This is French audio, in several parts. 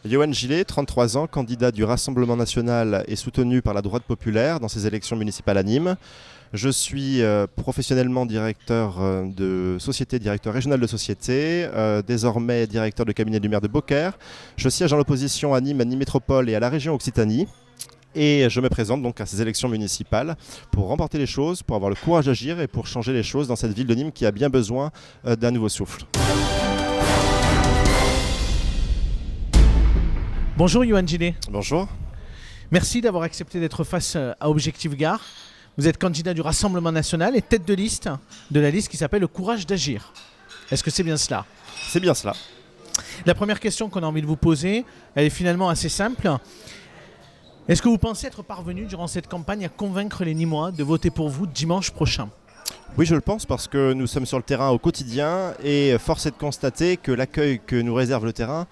Yoann Gillet, 33 ans, candidat du Rassemblement national et soutenu par la droite populaire dans ces élections municipales à Nîmes. Je suis professionnellement directeur de société, directeur régional de société, désormais directeur de cabinet du maire de Beaucaire. Je siège dans l'opposition à Nîmes Métropole et à la région Occitanie. Et je me présente donc à ces élections municipales pour remporter les choses, pour avoir le courage d'agir et pour changer les choses dans cette ville de Nîmes qui a bien besoin d'un nouveau souffle. Bonjour Yoann Gillet. Bonjour. Merci d'avoir accepté d'être face à Objectif Gare. Vous êtes candidat du Rassemblement national et tête de liste de la liste qui s'appelle Le courage d'agir. Est-ce que c'est bien cela ? C'est bien cela. La première question qu'on a envie de vous poser, elle est finalement assez simple. Est-ce que vous pensez être parvenu durant cette campagne à convaincre les Nîmois de voter pour vous dimanche prochain ? Oui, je le pense parce que nous sommes sur le terrain au quotidien et force est de constater que l'accueil que nous réserve le terrain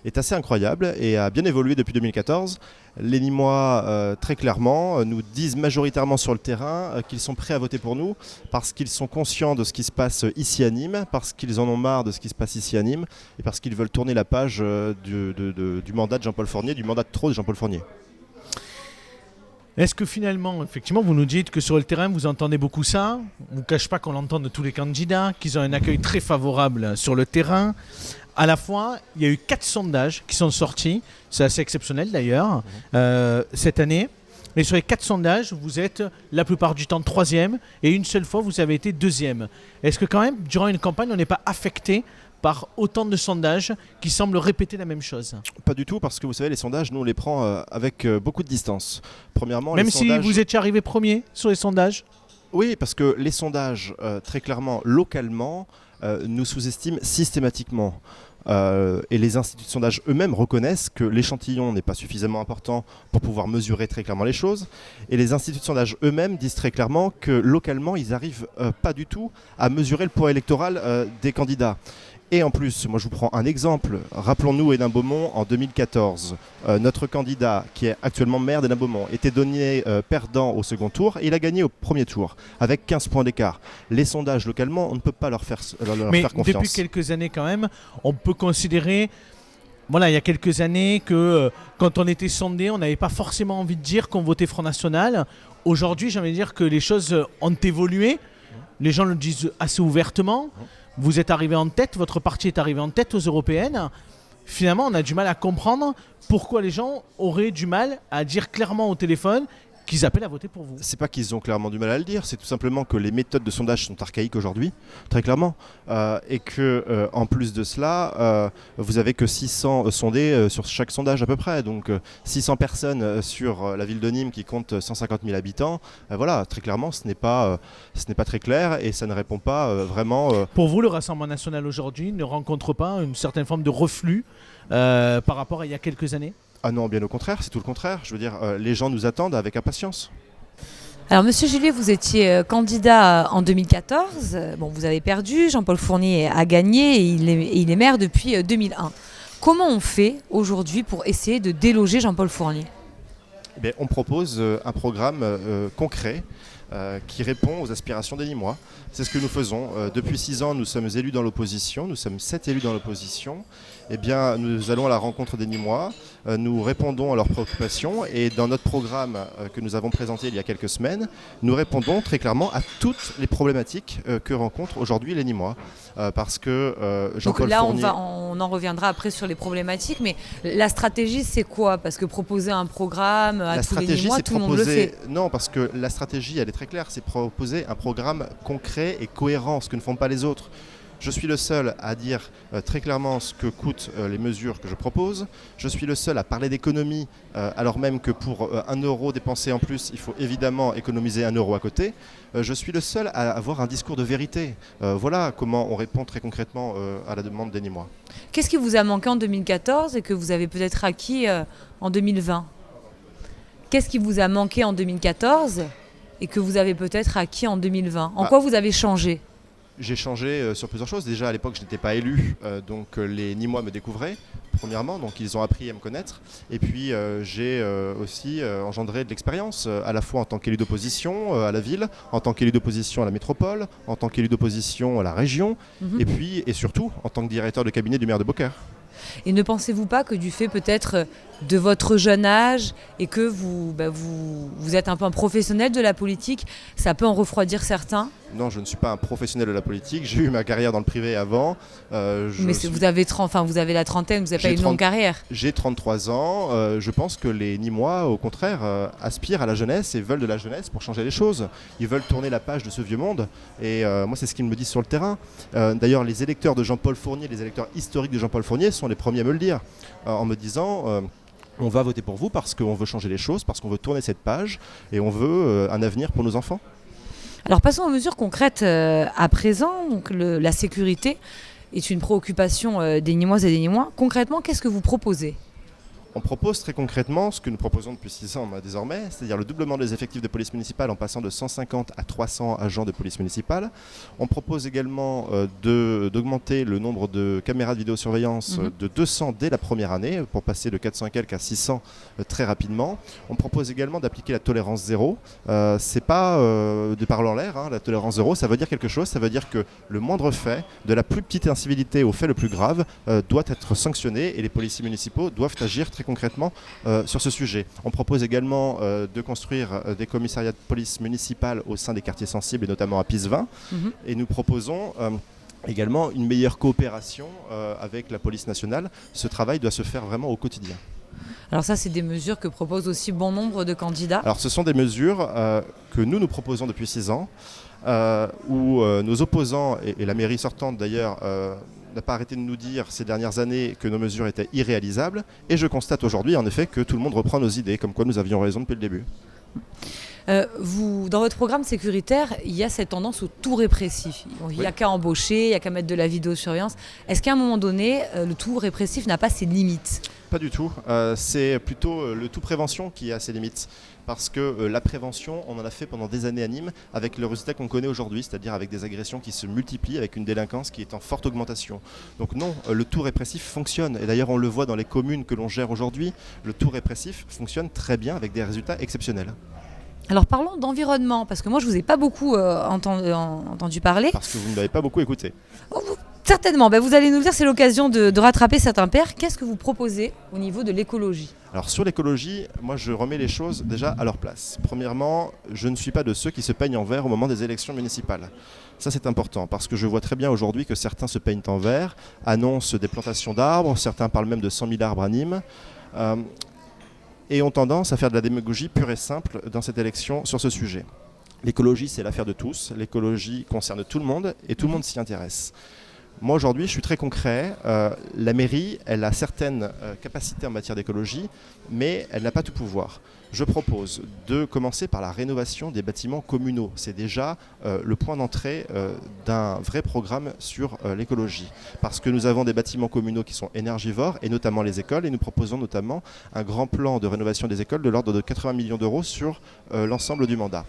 est assez incroyable et a bien évolué depuis 2014. Les Nîmois, très clairement, nous disent majoritairement sur le terrain qu'ils sont prêts à voter pour nous parce qu'ils sont conscients de ce qui se passe ici à Nîmes, parce qu'ils en ont marre de ce qui se passe ici à Nîmes et parce qu'ils veulent tourner la page du mandat de Jean-Paul Fournier, du mandat de trop de Jean-Paul Fournier. Est-ce que finalement, effectivement, vous nous dites que sur le terrain, vous entendez beaucoup ça ? On ne vous cache pas qu'on l'entend de tous les candidats, qu'ils ont un accueil très favorable sur le terrain. À la fois, il y a eu 4 sondages qui sont sortis, c'est assez exceptionnel d'ailleurs, cette année. Et sur les 4 sondages, vous êtes la plupart du temps 3e et une seule fois, vous avez été 2e. Est-ce que quand même, durant une campagne, on n'est pas affecté par autant de sondages qui semblent répéter la même chose ? Pas du tout, parce que vous savez, les sondages, nous on les prend avec beaucoup de distance. Premièrement, même les si sondages... vous étiez arrivé premier sur les sondages ? Oui, parce que les sondages, très clairement, localement, nous sous-estiment systématiquement. Et les instituts de sondage eux-mêmes reconnaissent que l'échantillon n'est pas suffisamment important pour pouvoir mesurer très clairement les choses. Et les instituts de sondage eux-mêmes disent très clairement que localement, ils n'arrivent pas du tout à mesurer le poids électoral des candidats. Et en plus, moi je vous prends un exemple. Rappelons-nous Hénin-Beaumont en 2014. Notre candidat, qui est actuellement maire d'Hénin-Beaumont, était donné perdant au second tour et il a gagné au premier tour avec 15 points d'écart. Les sondages localement, on ne peut pas leur faire confiance. Mais depuis quelques années quand même, on peut considérer, voilà, il y a quelques années que quand on était sondé, on n'avait pas forcément envie de dire qu'on votait Front National. Aujourd'hui, j'ai envie de dire que les choses ont évolué. Les gens le disent assez ouvertement. Vous êtes arrivé en tête, votre parti est arrivé en tête aux européennes. Finalement, on a du mal à comprendre pourquoi les gens auraient du mal à dire clairement au téléphone qu'ils appellent à voter pour vous. C'est pas qu'ils ont clairement du mal à le dire, c'est tout simplement que les méthodes de sondage sont archaïques aujourd'hui, très clairement, et que en plus de cela, vous avez que 600 sondés sur chaque sondage à peu près, donc 600 personnes sur la ville de Nîmes qui compte 150 000 habitants. Voilà, très clairement, ce n'est pas très clair et ça ne répond pas vraiment. Pour vous, le Rassemblement national aujourd'hui ne rencontre pas une certaine forme de reflux par rapport à il y a quelques années ? Ah non, bien au contraire, c'est tout le contraire. Je veux dire, les gens nous attendent avec impatience. Alors, Monsieur Gillet, vous étiez candidat en 2014. Bon, vous avez perdu. Jean-Paul Fournier a gagné et il est maire depuis 2001. Comment on fait aujourd'hui pour essayer de déloger Jean-Paul Fournier ? On propose un programme concret qui répond aux aspirations des Nîmois. C'est ce que nous faisons. Depuis 6 ans, nous sommes élus dans l'opposition. Nous sommes 7 élus dans l'opposition. Nous allons à la rencontre des Nîmois. Nous répondons à leurs préoccupations. Et dans notre programme que nous avons présenté il y a quelques semaines, nous répondons très clairement à toutes les problématiques que rencontrent aujourd'hui les Nîmois. Parce que Jean-Paul Fournier... Donc là, on en reviendra après sur les problématiques. Mais la stratégie, c'est quoi ? Parce que proposer un programme à tous les Nîmois, tout le monde le fait. Non, parce que la stratégie, elle est très claire. C'est proposer un programme concret et cohérent, ce que ne font pas les autres. Je suis le seul à dire très clairement ce que coûtent les mesures que je propose. Je suis le seul à parler d'économie, alors même que pour 1 euro dépensé en plus, il faut évidemment économiser 1 euro à côté. Je suis le seul à avoir un discours de vérité. Voilà comment on répond très concrètement à la demande des Nîmois. Qu'est-ce qui vous a manqué en 2014 et que vous avez peut-être acquis en 2020 ? Qu'est-ce qui vous a manqué en 2014 et que vous avez peut-être acquis en 2020 ? En quoi vous avez changé ? J'ai changé sur plusieurs choses. Déjà, à l'époque, je n'étais pas élu, donc les Nîmois me découvraient, premièrement, donc ils ont appris à me connaître. Et puis, j'ai aussi engendré de l'expérience, à la fois en tant qu'élu d'opposition à la ville, en tant qu'élu d'opposition à la métropole, en tant qu'élu d'opposition à la région, et puis, et surtout, en tant que directeur de cabinet du maire de Beaucaire. Et ne pensez-vous pas que du fait peut-être de votre jeune âge et que vous êtes un peu un professionnel de la politique, ça peut en refroidir certains? Non, je ne suis pas un professionnel de la politique. J'ai eu ma carrière dans le privé avant. Mais vous avez la trentaine, vous n'avez pas une longue carrière. J'ai 33 ans. Je pense que les Nîmois, au contraire, aspirent à la jeunesse et veulent de la jeunesse pour changer les choses. Ils veulent tourner la page de ce vieux monde. Et moi, c'est ce qu'ils me disent sur le terrain. D'ailleurs, les électeurs de Jean-Paul Fournier, les électeurs historiques de Jean-Paul Fournier sont les premiers à me le dire, en me disant... on va voter pour vous parce qu'on veut changer les choses, parce qu'on veut tourner cette page et on veut un avenir pour nos enfants. Alors passons aux mesures concrètes à présent. Donc, la sécurité est une préoccupation des Nîmoises et des Nîmois. Concrètement, qu'est-ce que vous proposez ? On propose très concrètement ce que nous proposons depuis 6 ans désormais, c'est-à-dire le doublement des effectifs de police municipale en passant de 150 à 300 agents de police municipale. On propose également d'augmenter le nombre de caméras de vidéosurveillance de 200 dès la première année pour passer de 400 et quelques à 600 très rapidement. On propose également d'appliquer la tolérance zéro. C'est pas de parler en l'air, la tolérance zéro, ça veut dire quelque chose, ça veut dire que le moindre fait, de la plus petite incivilité au fait le plus grave, doit être sanctionné et les policiers municipaux doivent agir très concrètement sur ce sujet. On propose également de construire des commissariats de police municipale au sein des quartiers sensibles et notamment à Pisevin. Et nous proposons également une meilleure coopération avec la police nationale. Ce travail doit se faire vraiment au quotidien. Alors ça, c'est des mesures que proposent aussi bon nombre de candidats. Alors ce sont des mesures que nous proposons depuis 6 ans, où nos opposants, et la mairie sortante d'ailleurs, n'a pas arrêté de nous dire ces dernières années que nos mesures étaient irréalisables. Et je constate aujourd'hui en effet que tout le monde reprend nos idées, comme quoi nous avions raison depuis le début. Dans votre programme sécuritaire, il y a cette tendance au tout répressif. Il n'y a qu'à embaucher, il n'y a qu'à mettre de la vidéosurveillance. Est-ce qu'à un moment donné, le tout répressif n'a pas ses limites ? Pas du tout. C'est plutôt le tout prévention qui a ses limites. Parce que la prévention, on en a fait pendant des années à Nîmes avec le résultat qu'on connaît aujourd'hui, c'est-à-dire avec des agressions qui se multiplient, avec une délinquance qui est en forte augmentation. Donc non, le tout répressif fonctionne. Et d'ailleurs, on le voit dans les communes que l'on gère aujourd'hui, le tout répressif fonctionne très bien avec des résultats exceptionnels. Alors parlons d'environnement, parce que moi je ne vous ai pas beaucoup entendu parler. Parce que vous ne m'avez pas beaucoup écouté. Certainement, vous allez nous le dire, c'est l'occasion de rattraper cet impair. Qu'est-ce que vous proposez au niveau de l'écologie ? Alors sur l'écologie, moi je remets les choses déjà à leur place. Premièrement, je ne suis pas de ceux qui se peignent en vert au moment des élections municipales. Ça c'est important parce que je vois très bien aujourd'hui que certains se peignent en vert, annoncent des plantations d'arbres, certains parlent même de 100 000 arbres à Nîmes. Et ont tendance à faire de la démagogie pure et simple dans cette élection sur ce sujet. L'écologie, c'est l'affaire de tous. L'écologie concerne tout le monde et tout le monde s'y intéresse. Moi, aujourd'hui, je suis très concret. La mairie, elle a certaines capacités en matière d'écologie, mais elle n'a pas tout pouvoir. Je propose de commencer par la rénovation des bâtiments communaux. C'est déjà le point d'entrée d'un vrai programme sur l'écologie. Parce que nous avons des bâtiments communaux qui sont énergivores, et notamment les écoles, et nous proposons notamment un grand plan de rénovation des écoles de l'ordre de 80 millions d'euros sur l'ensemble du mandat.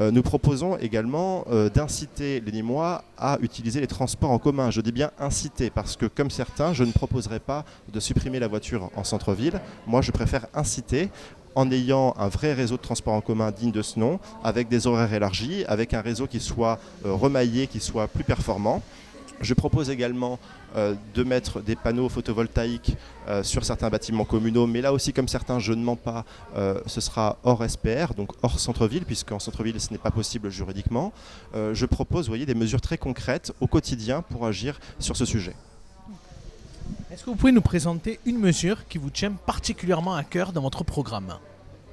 Nous proposons également d'inciter les Nîmois à utiliser les transports en commun. Je dis bien inciter, parce que comme certains, je ne proposerai pas de supprimer la voiture en centre-ville. Moi, je préfère inciter en ayant un vrai réseau de transport en commun digne de ce nom, avec des horaires élargis, avec un réseau qui soit remaillé, qui soit plus performant. Je propose également de mettre des panneaux photovoltaïques sur certains bâtiments communaux, mais là aussi, comme certains, je ne mens pas, ce sera hors SPR, donc hors centre-ville, puisqu'en centre-ville, ce n'est pas possible juridiquement. Je propose, vous voyez, des mesures très concrètes au quotidien pour agir sur ce sujet. Est-ce que vous pouvez nous présenter une mesure qui vous tient particulièrement à cœur dans votre programme ?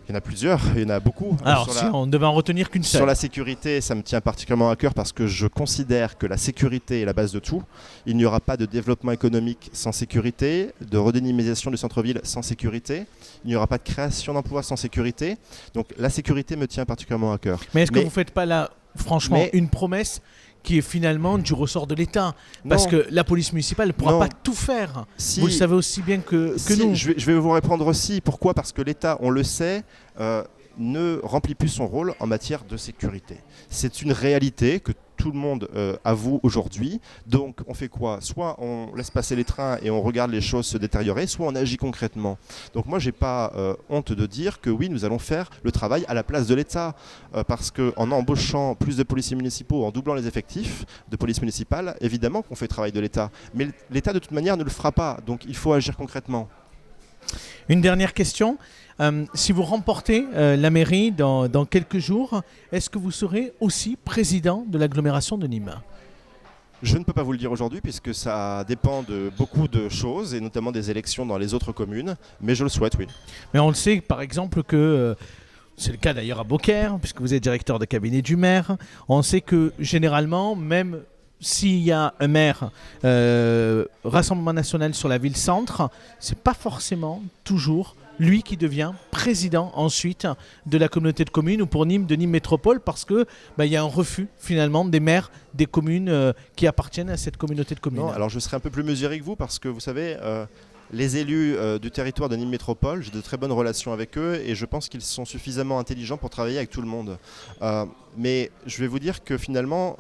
Il y en a plusieurs, il y en a beaucoup. Alors, si on devait en retenir qu'une seule. Sur la sécurité, ça me tient particulièrement à cœur parce que je considère que la sécurité est la base de tout. Il n'y aura pas de développement économique sans sécurité, de redynamisation du centre-ville sans sécurité. Il n'y aura pas de création d'emplois sans sécurité. Donc la sécurité me tient particulièrement à cœur. Mais est-ce que vous ne faites pas là, franchement, une promesse qui est finalement du ressort de l'État? Parce que la police municipale ne pourra pas tout faire. Vous le savez aussi bien que nous. Je vais vous répondre aussi. Pourquoi ? Parce que l'État, on le sait, ne remplit plus son rôle en matière de sécurité. C'est une réalité que tout le monde avoue aujourd'hui. Donc on fait quoi? Soit on laisse passer les trains et on regarde les choses se détériorer, soit on agit concrètement. Donc moi j'ai pas honte de dire que oui, nous allons faire le travail à la place de l'État, parce qu'en embauchant plus de policiers municipaux, en doublant les effectifs de police municipale, évidemment qu'on fait le travail de l'État. Mais l'État de toute manière ne le fera pas, donc il faut agir concrètement. Une dernière question. Si vous remportez la mairie dans quelques jours, est-ce que vous serez aussi président de l'agglomération de Nîmes? Je ne peux pas vous le dire aujourd'hui puisque ça dépend de beaucoup de choses et notamment des élections dans les autres communes, mais je le souhaite, oui. Mais on le sait par exemple que, c'est le cas d'ailleurs à Beaucaire, puisque vous êtes directeur de cabinet du maire, on sait que généralement, même s'il y a un maire Rassemblement National sur la ville-centre, c'est pas forcément toujours lui qui devient président ensuite de la communauté de communes ou pour Nîmes de Nîmes Métropole parce que il y a un refus finalement des maires des communes qui appartiennent à cette communauté de communes. Non, alors je serai un peu plus mesuré que vous parce que vous savez, les élus du territoire de Nîmes Métropole, j'ai de très bonnes relations avec eux et je pense qu'ils sont suffisamment intelligents pour travailler avec tout le monde. Mais je vais vous dire que finalement...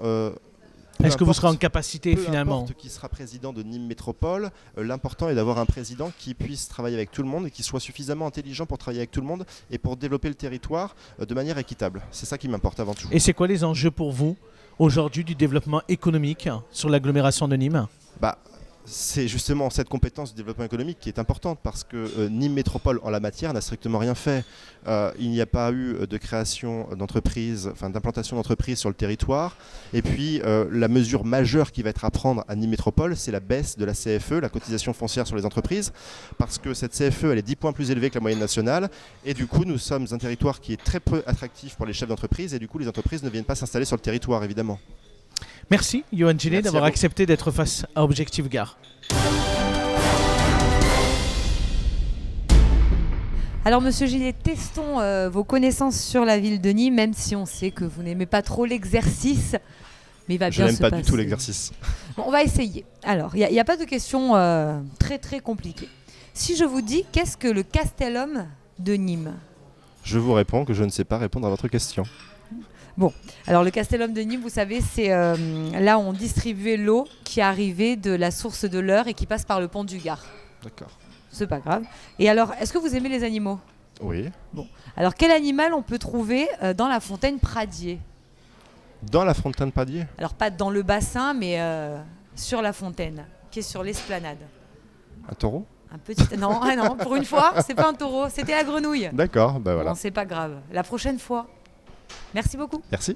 est-ce que vous serez en capacité finalement? Peu importe qui sera président de Nîmes Métropole, l'important est d'avoir un président qui puisse travailler avec tout le monde et qui soit suffisamment intelligent pour travailler avec tout le monde et pour développer le territoire de manière équitable. C'est ça qui m'importe avant tout. Et c'est quoi les enjeux pour vous aujourd'hui du développement économique sur l'agglomération de Nîmes? C'est justement cette compétence du développement économique qui est importante parce que Nîmes Métropole en la matière n'a strictement rien fait. Il n'y a pas eu de création d'entreprise, d'implantation d'entreprise sur le territoire. Et puis la mesure majeure qui va être à prendre à Nîmes Métropole, c'est la baisse de la CFE, la cotisation foncière sur les entreprises, parce que cette CFE elle est 10 points plus élevée que la moyenne nationale. Et du coup, nous sommes un territoire qui est très peu attractif pour les chefs d'entreprise. Et du coup, les entreprises ne viennent pas s'installer sur le territoire, évidemment. Merci, Johan Gillet, d'avoir accepté d'être face à Objectif Gare. Alors, Monsieur Gillet, testons vos connaissances sur la ville de Nîmes, même si on sait que vous n'aimez pas trop l'exercice. Mais il va bien se passer. Je n'aime pas du tout l'exercice. Bon, on va essayer. Alors, il n'y a pas de question très très compliquée. Si je vous dis, qu'est-ce que le Castellum de Nîmes? Je vous réponds que je ne sais pas répondre à votre question. Bon, alors le Castellum de Nîmes, vous savez, c'est là où on distribuait l'eau qui arrivait de la source de l'Eure et qui passe par le pont du Gard. D'accord. C'est pas grave. Et alors, est-ce que vous aimez les animaux? Oui. Bon. Alors, quel animal on peut trouver dans la fontaine Pradier? Dans la fontaine Pradier? Alors, pas dans le bassin, mais sur la fontaine, qui est sur l'esplanade. Un taureau? Un petit... Non, non, pour une fois, c'est pas un taureau, c'était la grenouille. D'accord, voilà. Bon, c'est pas grave. La prochaine fois. Merci beaucoup. Merci.